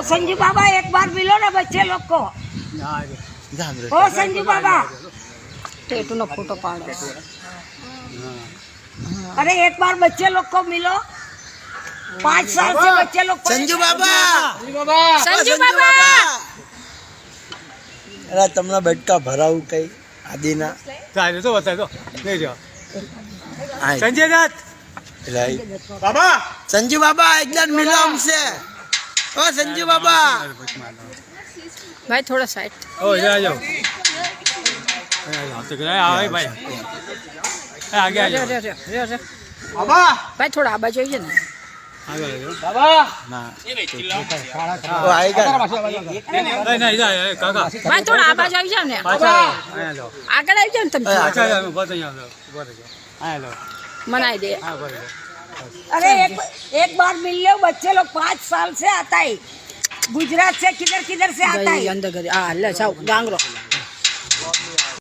संजू बाबा एक बार मिलो ना बच्चे लोग को। ओ संजू बाबा टेटू ना फोटो पाड़ो। अरे एक बार बच्चे लोग को मिलो, 5 साल से बच्चे लोग। संजू बाबा, संजू बाबा अरे तमना बेटका भराऊ कई आदिना चाले तो बता दो नहीं जो आए संजय दत्त लाई बाबा संजू बाबा एक दिन मिलो हमसे। ओ संजू बाबा भाई थोड़ा साइड। ओ जा जाओ तो गया आओ भाई आगे आ जाओ बाबा भाई थोड़ा आवाज आइए ना। आगे आ जाओ बाबा ना वो आएगा नहीं नहीं जा काका भाई थोड़ा आवाज आई जाओ ना। पाछा आया लो आगे आई जाओ तुम। अच्छा बहुत यहाँ आया लो मनाई दे। हाँ बोल अरे एक बार मिल लो बच्चे लोग, 5 साल से आता है गुजरात से, किधर किधर से आता है। अंदर गांगरो